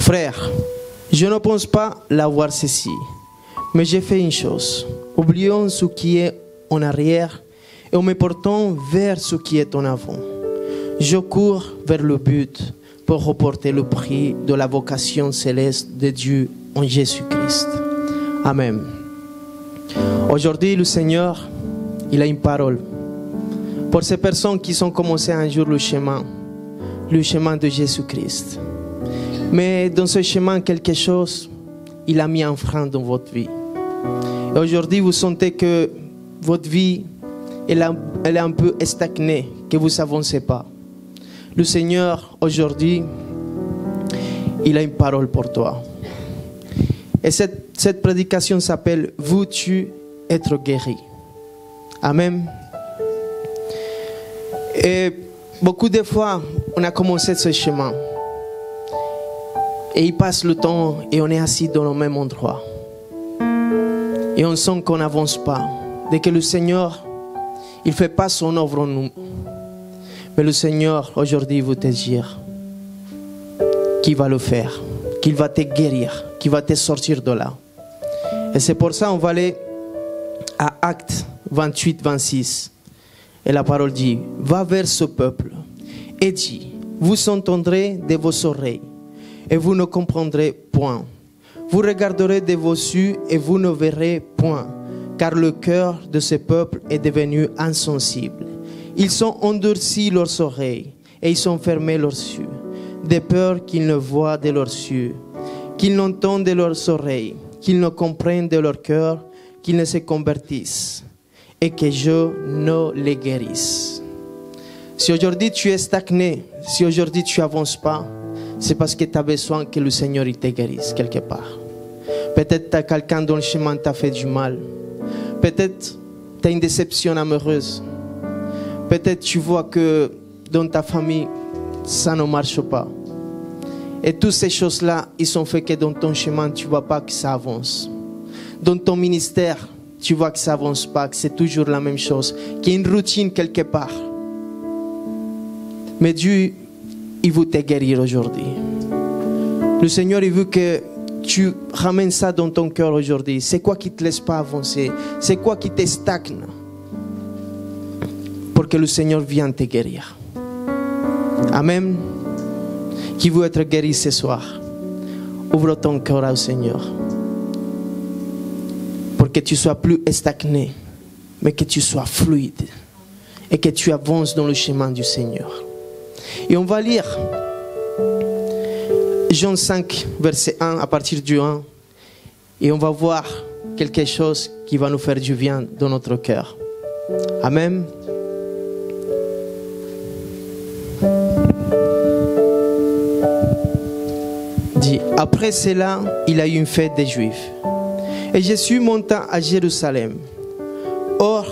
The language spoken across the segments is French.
Frère, je ne pense pas l'avoir ceci, mais j'ai fait une chose. Oublions ce qui est en arrière et en me portant vers ce qui est en avant. Je cours vers le but pour remporter le prix de la vocation céleste de Dieu en Jésus-Christ. Amen. Aujourd'hui, le Seigneur, il a une parole pour ces personnes qui ont commencé un jour le chemin de Jésus-Christ. Mais dans ce chemin, quelque chose, il a mis un frein dans votre vie. Et aujourd'hui, vous sentez que votre vie, elle est un peu stagnée, que vous n'avancez pas. Le Seigneur, aujourd'hui, il a une parole pour toi. Et cette prédication s'appelle « Veux-tu être guéri ?» Amen. Et beaucoup de fois, on a commencé ce chemin. Et il passe le temps et on est assis dans le même endroit. Et on sent qu'on n'avance pas. Dès que le Seigneur, il ne fait pas son œuvre en nous. Mais le Seigneur, aujourd'hui, veut te dire qu'il va le faire, qu'il va te guérir, qu'il va te sortir de là. Et c'est pour ça qu'on va aller à Actes 28, 26. Et la parole dit, va vers ce peuple et dis, vous entendrez de vos oreilles et vous ne comprendrez point. Vous regarderez de vos yeux et vous ne verrez point, car le cœur de ce peuple est devenu insensible. Ils ont endurci leurs oreilles et ils ont fermé leurs yeux, de peur qu'ils ne voient de leurs yeux, qu'ils n'entendent de leurs oreilles, qu'ils ne comprennent de leur cœur, qu'ils ne se convertissent et que je ne les guérisse. Si aujourd'hui tu es stagné, si aujourd'hui tu n'avances pas, c'est parce que tu as besoin que le Seigneur il te guérisse quelque part. Peut-être tu as quelqu'un dans le chemin t'a fait du mal. Peut-être tu as une déception amoureuse. Peut-être tu vois que dans ta famille, ça ne marche pas. Et toutes ces choses-là, ils sont faits que dans ton chemin, tu ne vois pas que ça avance. Dans ton ministère, tu vois que ça n'avance pas, que c'est toujours la même chose, qu'il y a une routine quelque part. Mais Dieu, il veut te guérir aujourd'hui. Le Seigneur, il veut que tu ramènes ça dans ton cœur aujourd'hui. C'est quoi qui ne te laisse pas avancer? C'est quoi qui te stagne? Pour que le Seigneur vienne te guérir. Amen. Qui veut être guéri ce soir? Ouvre ton cœur au Seigneur. Pour que tu sois plus stagné, mais que tu sois fluide. Et que tu avances dans le chemin du Seigneur. Et on va lire Jean 5, verset 1, à partir du 1. Et on va voir quelque chose qui va nous faire du bien dans notre cœur. Amen. Dit, après cela, il a eu une fête des Juifs. Et Jésus monta à Jérusalem. Or,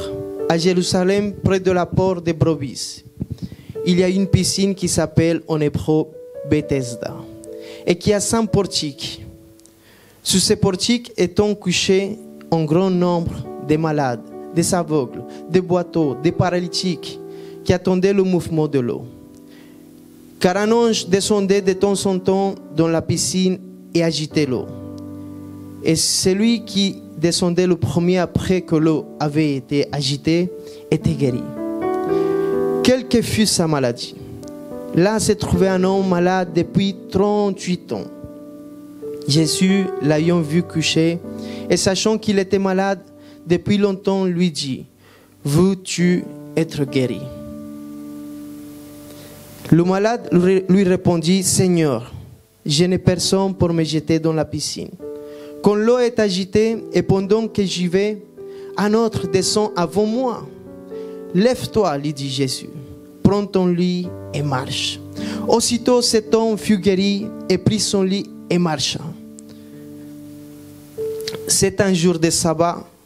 à Jérusalem, près de la porte des brebis, il y a une piscine qui s'appelle en hébreu Bethesda et qui a 5 portiques. Sous ces portiques étant couchés un grand nombre de malades, des aveugles, des boiteux, des paralytiques qui attendaient le mouvement de l'eau. Car un ange descendait de temps en temps dans la piscine et agitait l'eau. Et celui qui descendait le premier après que l'eau avait été agitée était guéri. Quelle que fût sa maladie, là se trouvait un homme malade depuis 38 ans. Jésus, l'ayant vu couché, et sachant qu'il était malade depuis longtemps, lui dit, « Veux-tu être guéri ?» Le malade lui répondit, « Seigneur, je n'ai personne pour me jeter dans la piscine. Quand l'eau est agitée et pendant que j'y vais, un autre descend avant moi. Lève-toi, lui dit Jésus, prends ton lit et marche. » Aussitôt cet homme fut guéri et prit son lit et marcha. C'est un jour de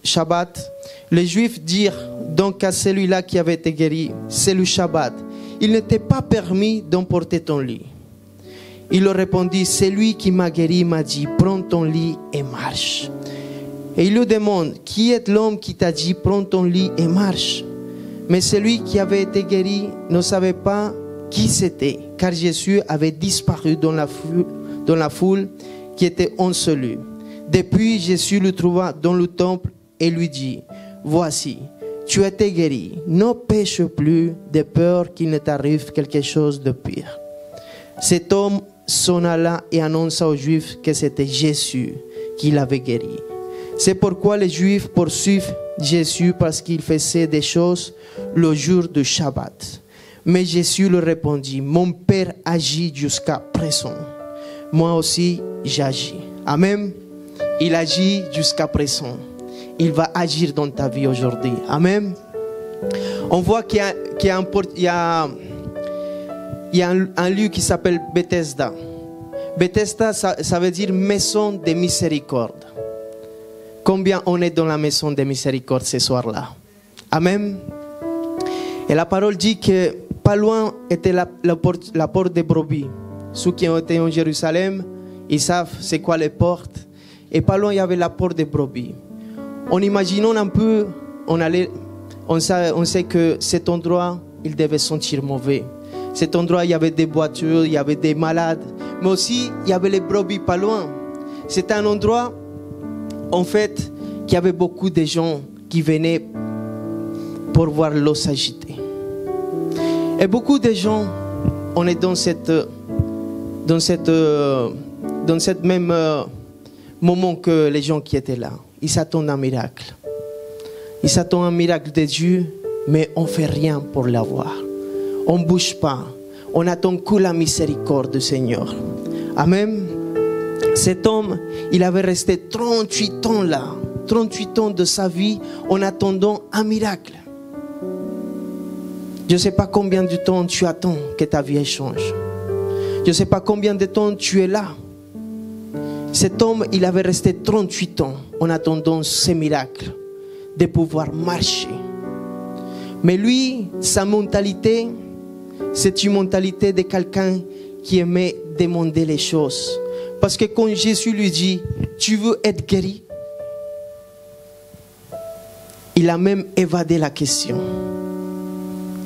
Shabbat. Les Juifs dirent donc à celui-là qui avait été guéri, c'est le Shabbat. Il n'était pas permis d'emporter ton lit. Il leur répondit, celui qui m'a guéri m'a dit, prends ton lit et marche. Et il lui demande, qui est l'homme qui t'a dit, prends ton lit et marche? Mais celui qui avait été guéri ne savait pas qui c'était, car Jésus avait disparu dans la dans la foule qui était encelue. Depuis, Jésus le trouva dans le temple et lui dit, « Voici, tu as été guéri, ne pêche plus de peur qu'il ne t'arrive quelque chose de pire. » Cet homme s'en alla et annonça aux Juifs que c'était Jésus qui l'avait guéri. C'est pourquoi les Juifs poursuivent Jésus parce qu'il faisait des choses le jour du Shabbat. Mais Jésus leur répondit, « Mon Père agit jusqu'à présent. Moi aussi, j'agis. » Amen. Il agit jusqu'à présent. Il va agir dans ta vie aujourd'hui. Amen. On voit qu'il y a un lieu qui s'appelle Bethesda. Bethesda, ça veut dire maison de miséricorde. Combien on est dans la maison de miséricorde ce soir-là? Amen. Et la parole dit que pas loin était la porte des brebis. Ceux qui ont été en Jérusalem, ils savent c'est quoi les portes. Et pas loin, il y avait la porte des brebis. En imaginant un peu, on sait que cet endroit, il devait sentir mauvais. Cet endroit, il y avait des voitures, il y avait des malades. Mais aussi, il y avait les brebis pas loin. C'était un endroit, en fait, qu'il y avait beaucoup de gens qui venaient pour voir l'eau s'agiter. Et beaucoup de gens, on est dans cette même moment que les gens qui étaient là. Ils s'attendent à un miracle. Ils s'attendent à un miracle de Dieu, mais on ne fait rien pour l'avoir. On ne bouge pas. On attend que la miséricorde du Seigneur. Amen. Cet homme, il avait resté 38 ans là. 38 ans de sa vie en attendant un miracle. Je ne sais pas combien de temps tu attends que ta vie change. Je ne sais pas combien de temps tu es là. Cet homme, il avait resté 38 ans en attendant ce miracle de pouvoir marcher. Mais lui, sa mentalité, c'est une mentalité de quelqu'un qui aimait demander les choses. Parce que quand Jésus lui dit, tu veux être guéri? Il a même évadé la question.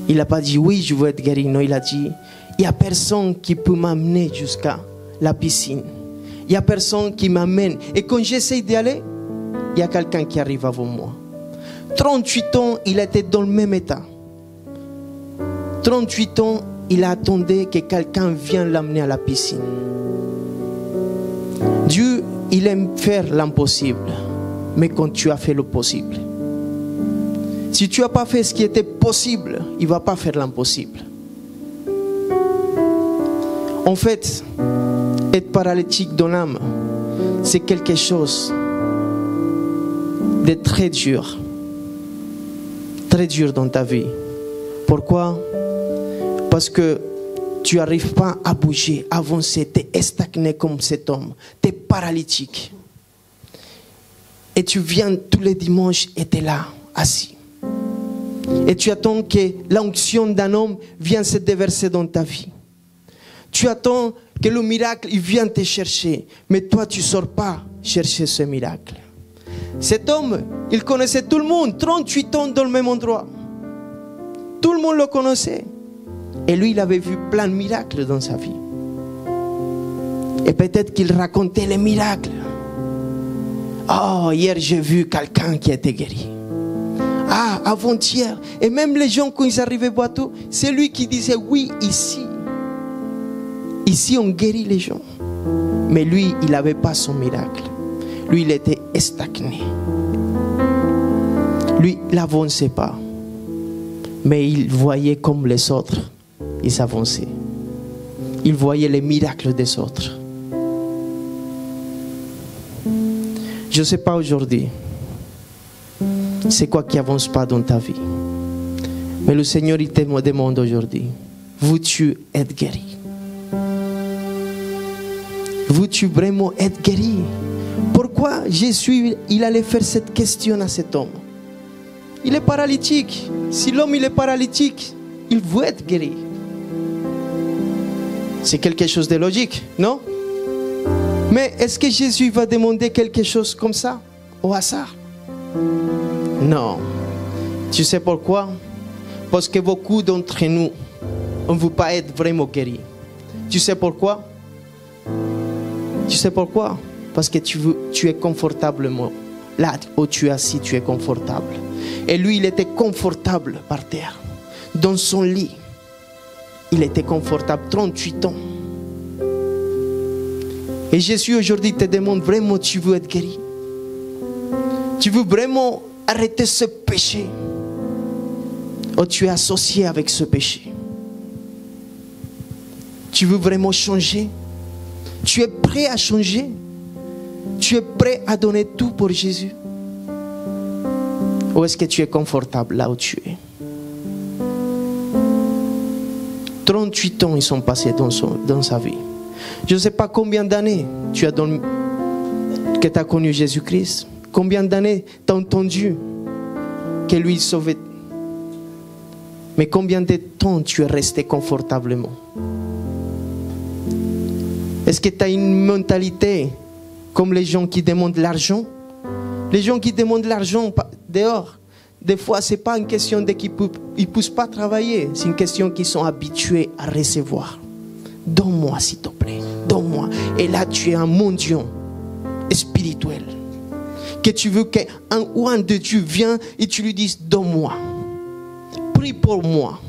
Il n'a pas dit, oui, je veux être guéri. Non, il a dit, il n'y a personne qui peut m'amener jusqu'à la piscine. Il n'y a personne qui m'amène. Et quand j'essaie d'y aller, il y a quelqu'un qui arrive avant moi. 38 ans, il était dans le même état. 38 ans, il attendait que quelqu'un vienne l'amener à la piscine. Dieu, il aime faire l'impossible. Mais quand tu as fait le possible, si tu n'as pas fait ce qui était possible, il ne va pas faire l'impossible. En fait, être paralytique dans l'âme, c'est quelque chose de très dur dans ta vie. Pourquoi? Parce que tu n'arrives pas à bouger, à avancer, tu es stagné comme cet homme, tu es paralytique. Et tu viens tous les dimanches et tu es là, assis. Et tu attends que l'onction d'un homme vienne se déverser dans ta vie. Tu attends que le miracle il vienne te chercher, mais toi tu ne sors pas chercher ce miracle. Cet homme, il connaissait tout le monde, 38 ans dans le même endroit. Tout le monde le connaissait. Et lui, il avait vu plein de miracles dans sa vie. Et peut-être qu'il racontait les miracles. Oh, hier j'ai vu quelqu'un qui a été guéri. Ah, avant-hier. Et même les gens, quand ils arrivaient au bateau, c'est lui qui disait, oui, ici. Ici, on guérit les gens. Mais lui, il n'avait pas son miracle. Lui, il était stagné. Lui, il n'avançait pas. Mais il voyait comme les autres, ils avançaient. Il voyait les miracles des autres. Je ne sais pas aujourd'hui, c'est quoi qui n'avance pas dans ta vie. Mais le Seigneur, il te demande aujourd'hui, veux-tu être guéri? Veux-tu vraiment être guéri? Pourquoi Jésus, il allait faire cette question à cet homme? Il est paralytique. Si l'homme il est paralytique, il veut être guéri. C'est quelque chose de logique, non? Mais est-ce que Jésus va demander quelque chose comme ça, au hasard? Non. Tu sais pourquoi? Parce que beaucoup d'entre nous, on ne veut pas être vraiment guéris. Tu sais pourquoi? Tu sais pourquoi? Parce que tu es confortablement. Là où tu es assis, tu es confortable. Et lui, il était confortable par terre. Dans son lit, il était confortable 38 ans. Et Jésus aujourd'hui te demande vraiment, tu veux être guéri? Tu veux vraiment arrêter ce péché? Ou tu es associé avec ce péché? Tu veux vraiment changer? Tu es prêt à changer? Tu es prêt à donner tout pour Jésus? Ou est-ce que tu es confortable là où tu es? 38 ans ils sont passés dans sa vie. Je ne sais pas combien d'années tu as que tu as connu Jésus-Christ. Combien d'années tu as entendu que lui sauvait. Mais combien de temps tu es resté confortablement? Est-ce que tu as une mentalité comme les gens qui demandent l'argent? Les gens qui demandent l'argent dehors, des fois, ce n'est pas une question de qu'ils ne poussent pas travailler. C'est une question qu'ils sont habitués à recevoir. Donne-moi, s'il te plaît. Donne-moi. Et là, tu es un mendiant spirituel. Que tu veux qu'un oint de Dieu vienne et tu lui dises, donne-moi. Prie pour moi.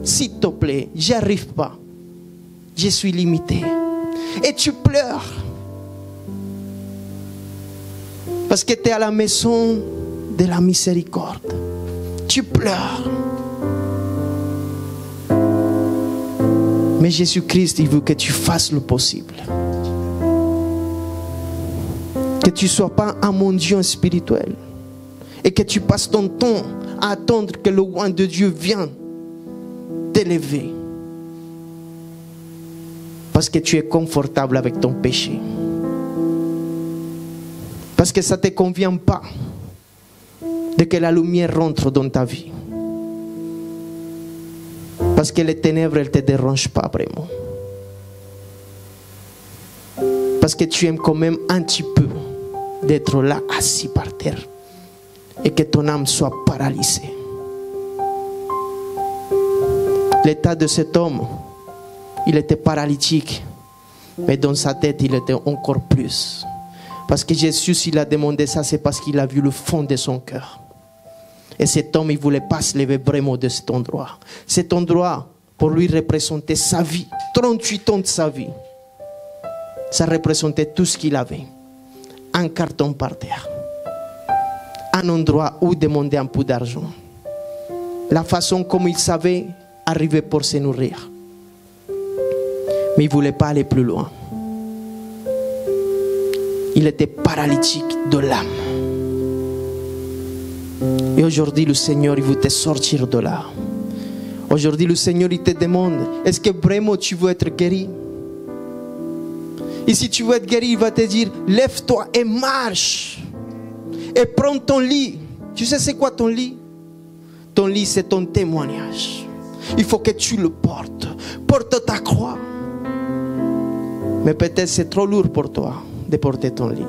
S'il te plaît, j'y arrive pas. Je suis limité. Et tu pleures. Parce que tu es à la maison de la miséricorde. Tu pleures. Mais Jésus-Christ, il veut que tu fasses le possible. Que tu ne sois pas un mendiant spirituel. Et que tu passes ton temps à attendre que le roi de Dieu vienne t'élever. Parce que tu es confortable avec ton péché. Parce que ça ne te convient pas de que la lumière rentre dans ta vie. Parce que les ténèbres, elles ne te dérangent pas vraiment. Parce que tu aimes quand même un petit peu d'être là, assis par terre. Et que ton âme soit paralysée. L'état de cet homme, il était paralytique. Mais dans sa tête, il était encore plus. Parce que Jésus, s'il a demandé ça, c'est parce qu'il a vu le fond de son cœur. Et cet homme, il ne voulait pas se lever vraiment de cet endroit. Cet endroit, pour lui, représentait sa vie. 38 ans de sa vie. Ça représentait tout ce qu'il avait. Un carton par terre. Un endroit où demander un peu d'argent. La façon comme il savait arriver pour se nourrir. Mais il ne voulait pas aller plus loin. Il était paralytique de l'âme. Et aujourd'hui, le Seigneur, il veut te sortir de là. Aujourd'hui, le Seigneur, il te demande, est-ce que vraiment tu veux être guéri? Et si tu veux être guéri, il va te dire, lève-toi et marche. Et prends ton lit. Tu sais c'est quoi ton lit? Ton lit, c'est ton témoignage. Il faut que tu le portes. Porte ta croix. Mais peut-être c'est trop lourd pour toi de porter ton lit.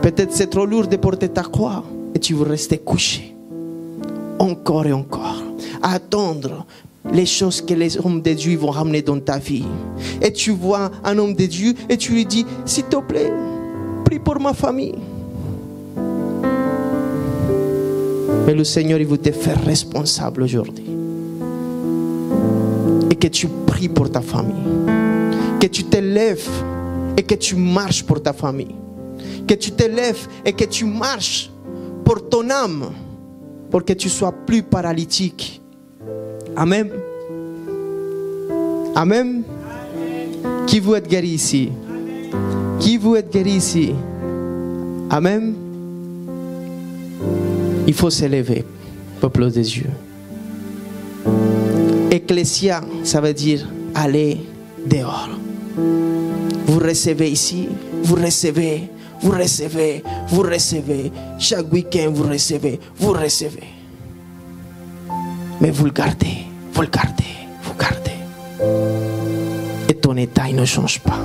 Peut-être c'est trop lourd de porter ta croix et tu veux rester couché encore et encore à attendre les choses que les hommes de Dieu vont ramener dans ta vie. Et tu vois un homme de Dieu et tu lui dis, s'il te plaît, prie pour ma famille. Mais le Seigneur, il veut te faire responsable aujourd'hui. Et que tu pries pour ta famille. Que tu te lèves et que tu marches pour ta famille. Que tu te lèves et que tu marches pour ton âme. Pour que tu sois plus paralytique. Amen. Amen. Qui veut être guéri ici? Qui veut être guéri ici? Amen. Il faut s'élever, peuple de Dieu. Ecclésia, ça veut dire aller dehors. Vous recevez ici, vous recevez, vous recevez, vous recevez. Chaque week-end, vous recevez, vous recevez. Mais vous le gardez, vous le gardez, vous gardez. Et ton état, il ne change pas.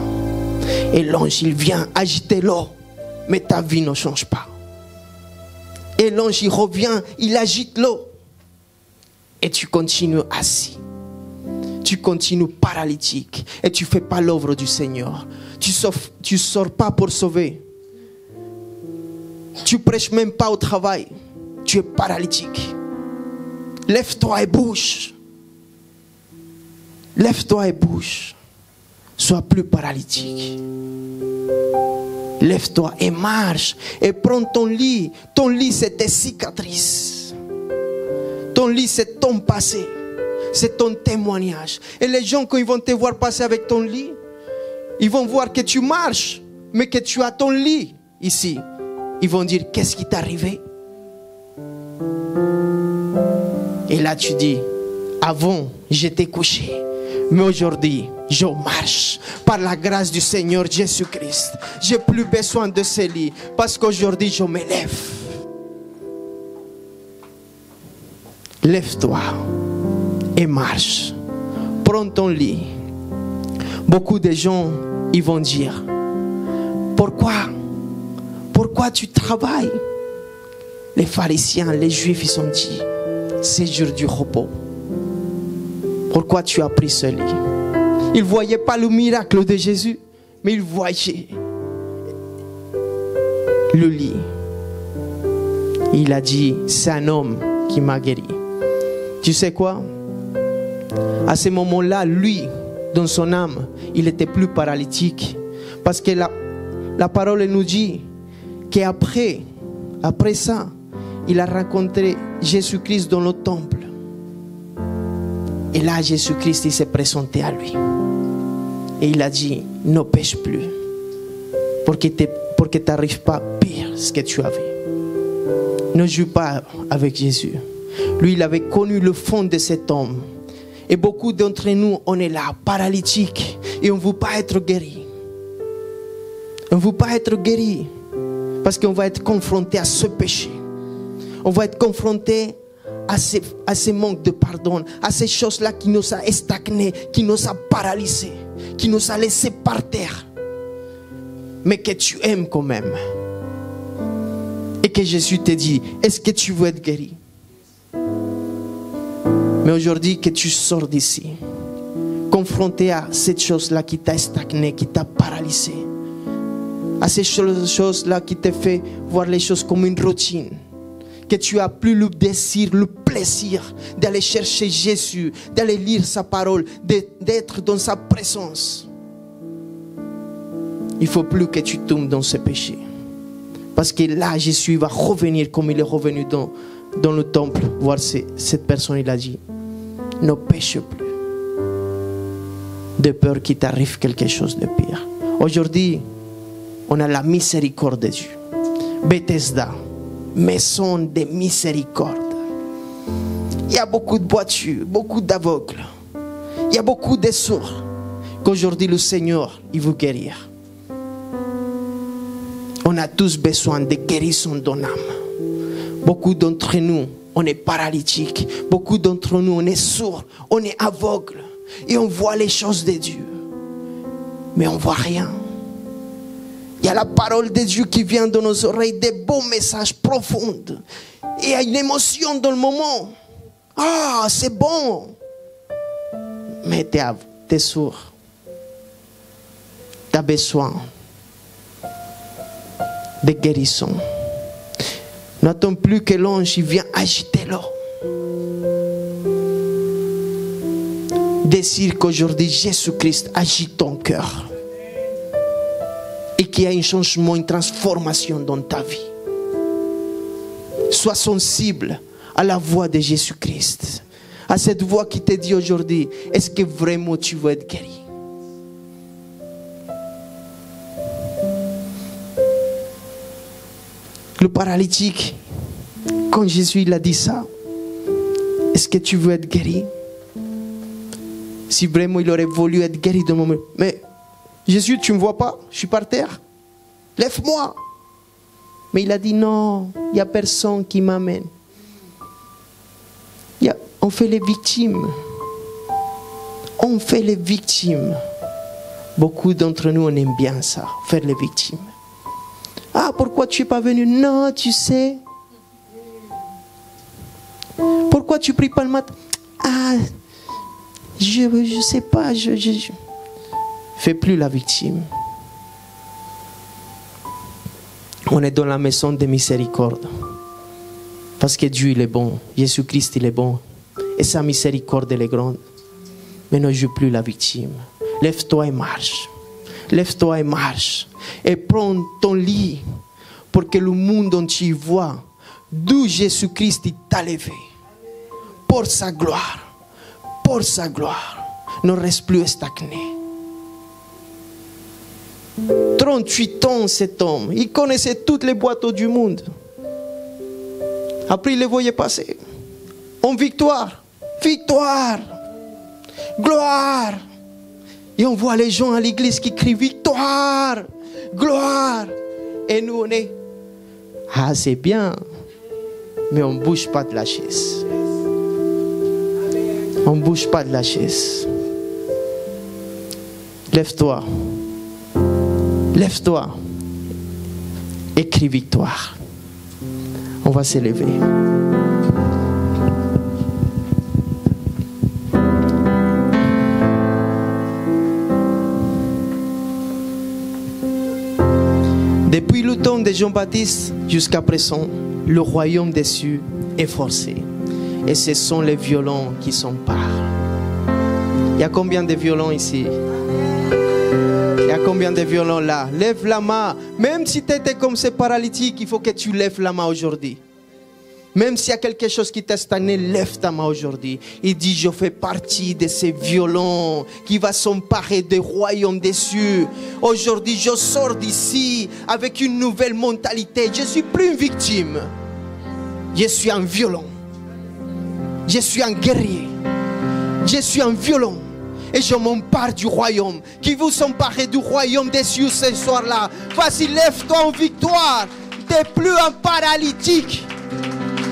Et l'ange, il vient agiter l'eau, mais ta vie ne change pas. Et l'ange, il revient, il agite l'eau. Et tu continues assis. tu continues paralytique et tu ne fais pas l'œuvre du Seigneur. Tu sors pas pour sauver. Tu prêches même pas au travail. Tu es paralytique. Lève-toi et bouge. Lève-toi et bouge. Sois plus paralytique. Lève-toi et marche. Et prends ton lit. Ton lit, c'est tes cicatrices. Ton lit, c'est ton passé. C'est ton témoignage. Et les gens, quand ils vont te voir passer avec ton lit, ils vont voir que tu marches, mais que tu as ton lit ici. Ils vont dire, qu'est-ce qui t'est arrivé? Et là, tu dis, avant, j'étais couché. Mais aujourd'hui, je marche par la grâce du Seigneur Jésus-Christ. Je n'ai plus besoin de ce lit parce qu'aujourd'hui, je me lève. Lève-toi et marche. Prends ton lit. Beaucoup de gens, ils vont dire, pourquoi tu travailles? Les pharisiens, les juifs, ils ont dit, c'est jour du repos. Pourquoi tu as pris ce lit? Ils ne voyaient pas le miracle de Jésus, mais ils voyaient le lit. Il a dit, c'est un homme qui m'a guéri. Tu sais quoi? À ce moment-là, lui, dans son âme, il était plus paralytique. Parce que la parole nous dit qu'après ça, il a rencontré Jésus-Christ dans le temple. Et là, Jésus-Christ, il s'est présenté à lui. Et il a dit, ne pêche plus. Pour que tu n'arrives pas pire ce que tu avais. Ne joue pas avec Jésus. Lui, il avait connu le fond de cet homme. Et beaucoup d'entre nous, on est là, paralytiques. Et on ne veut pas être guéri. On ne veut pas être guéri. Parce qu'on va être confronté à ce péché. On va être confronté à ce manque de pardon, à ces choses-là qui nous a stagnés, qui nous a paralysés, qui nous a laissés par terre. Mais que tu aimes quand même. Et que Jésus te dit, est-ce que tu veux être guéri? Mais aujourd'hui, que tu sors d'ici, confronté à cette chose-là qui t'a stagné, qui t'a paralysé, à ces choses-là qui te fait voir les choses comme une routine, que tu as plus le désir, le plaisir d'aller chercher Jésus, d'aller lire sa parole, d'être dans sa présence. Il ne faut plus que tu tombes dans ce péché. Parce que là, Jésus va revenir comme il est revenu dans le temple. Voir cette personne, il a dit, ne pêche plus. De peur qu'il t'arrive quelque chose de pire. Aujourd'hui, on a la miséricorde de Dieu. Bethesda, maison de miséricorde. Il y a beaucoup de boiteux, beaucoup d'aveugles. Il y a beaucoup de sourds. Qu'aujourd'hui le Seigneur, il veut guérir. On a tous besoin de guérison dans l'âme. Beaucoup d'entre nous, on est paralytiques. Beaucoup d'entre nous, on est sourds, on est aveugles. Et on voit les choses de Dieu. Mais on ne voit rien. Il y a la parole de Dieu qui vient dans nos oreilles, des beaux messages profonds. Et il y a une émotion dans le moment. Ah, c'est bon. Mais tu es sourd. Tu as besoin de guérison. N'attends plus que l'ange vienne agiter l'eau. Désire qu'aujourd'hui Jésus-Christ agite ton cœur. Et qu'il y ait un changement, une transformation dans ta vie. Sois sensible à la voix de Jésus-Christ. À cette voix qui te dit aujourd'hui, est-ce que vraiment tu veux être guéri? Le paralytique, quand Jésus il a dit ça, est-ce que tu veux être guéri? Si vraiment il aurait voulu être guéri dans le moment, mais Jésus, tu ne me vois pas? Je suis par terre. Lève-moi. Mais il a dit non, il n'y a personne qui m'amène. On fait les victimes. On fait les victimes. Beaucoup d'entre nous, on aime bien ça, faire les victimes. Ah, pourquoi tu n'es pas venu? Non, tu sais. Pourquoi tu ne pries pas le matin? Ah, Je sais pas, fais plus la victime. On est dans la maison de miséricorde. Parce que Dieu il est bon, Jésus-Christ il est bon. Et sa miséricorde elle est grande. Mais ne joue plus la victime. Lève-toi et marche. Lève-toi et marche. Et prends ton lit pour que le monde entier voit d'où Jésus-Christ t'a levé. Pour sa gloire. Pour sa gloire. Ne reste plus stagné. 38 ans cet homme. Il connaissait toutes les boîtes du monde. Après il les voyait passer. En victoire. Victoire. Gloire. Et on voit les gens à l'église qui crient victoire. Gloire. Et nous on est. Ah c'est bien. Mais on ne bouge pas de la chaise. On ne bouge pas de la chaise. Lève-toi. Lève-toi. Écris victoire. On va s'élever. Depuis le temps de Jean-Baptiste jusqu'à présent, le royaume des cieux est forcé. Et ce sont les violents qui s'emparent. Il y a combien de violents ici? Il y a combien de violents là? Lève la main. Même si tu étais comme ces paralytiques, il faut que tu lèves la main aujourd'hui. Même s'il y a quelque chose qui t'a stagné, lève ta main aujourd'hui. Il dit, je fais partie de ces violents qui va s'emparer des royaumes des cieux. Aujourd'hui, je sors d'ici avec une nouvelle mentalité. Je ne suis plus une victime. Je suis un violent. Je suis un guerrier. Je suis un violent. Et je m'empare du royaume. Qui vous s'emparer du royaume des cieux ce soir-là. Vas-y, lève-toi en victoire. Tu n'es plus un paralytique.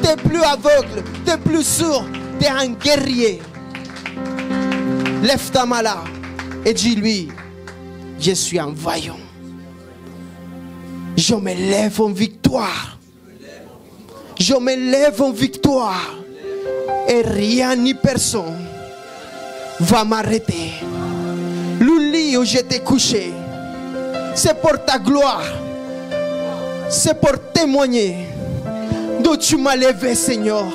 Tu n'es plus aveugle. Tu n'es plus sourd. Tu es un guerrier. Lève ta main là. Et dis-lui, je suis un vaillant. Je me lève en victoire. Je me lève en victoire. Et rien ni personne va m'arrêter. Le lit où j'étais couché, c'est pour ta gloire. C'est pour témoigner d'où tu m'as levé, Seigneur.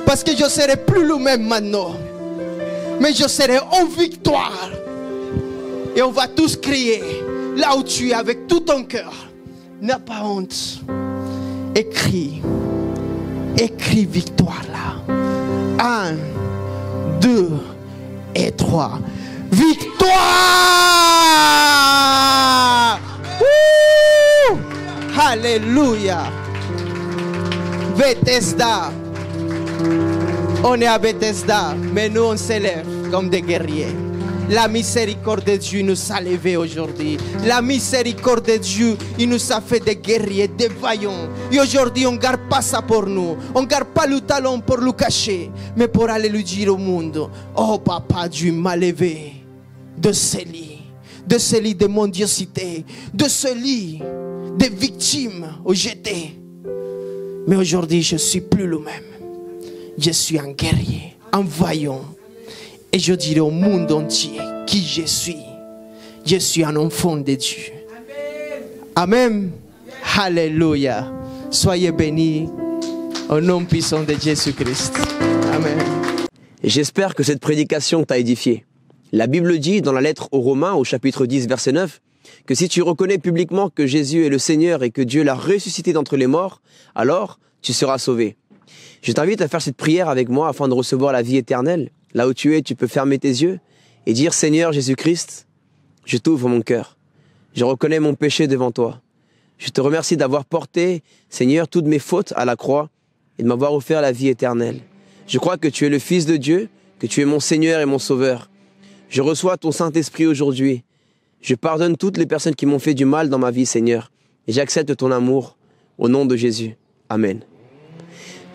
Parce que je ne serai plus le même maintenant. Mais je serai en victoire. Et on va tous crier là où tu es avec tout ton cœur. N'aie pas honte. Écris. Écris victoire là. 1, 2 et 3. Victoire! Woo! Alléluia! Bethesda. On est à Bethesda, mais nous on s'élève comme des guerriers. La miséricorde de Dieu nous a levés aujourd'hui. La miséricorde de Dieu, il nous a fait des guerriers, des vaillants. Et aujourd'hui, on ne garde pas ça pour nous. On ne garde pas le talon pour le cacher, mais pour aller le dire au monde. Oh papa, Dieu m'a levé de ce lit de mondiosité, de ce lit de victimes où j'étais. Mais aujourd'hui, je ne suis plus le même. Je suis un guerrier, un vaillant. Et je dirai au monde entier qui je suis. Je suis un enfant de Dieu. Amen. Alléluia. Soyez bénis au nom puissant de Jésus-Christ. Amen. J'espère que cette prédication t'a édifié. La Bible dit dans la lettre aux Romains, au chapitre 10, verset 9, que si tu reconnais publiquement que Jésus est le Seigneur et que Dieu l'a ressuscité d'entre les morts, alors tu seras sauvé. Je t'invite à faire cette prière avec moi afin de recevoir la vie éternelle. Là où tu es, tu peux fermer tes yeux et dire « Seigneur Jésus-Christ, je t'ouvre mon cœur. Je reconnais mon péché devant toi. Je te remercie d'avoir porté, Seigneur, toutes mes fautes à la croix et de m'avoir offert la vie éternelle. Je crois que tu es le Fils de Dieu, que tu es mon Seigneur et mon Sauveur. Je reçois ton Saint-Esprit aujourd'hui. Je pardonne toutes les personnes qui m'ont fait du mal dans ma vie, Seigneur. Et j'accepte ton amour au nom de Jésus. Amen.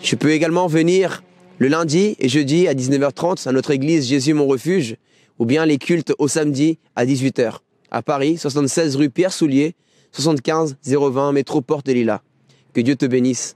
Je peux également venir le lundi et jeudi à 19h30 à notre église Jésus mon refuge, ou bien les cultes au samedi à 18h. À Paris, 76 rue Pierre Soulier, 75 020 métro Porte des Lilas. Que Dieu te bénisse.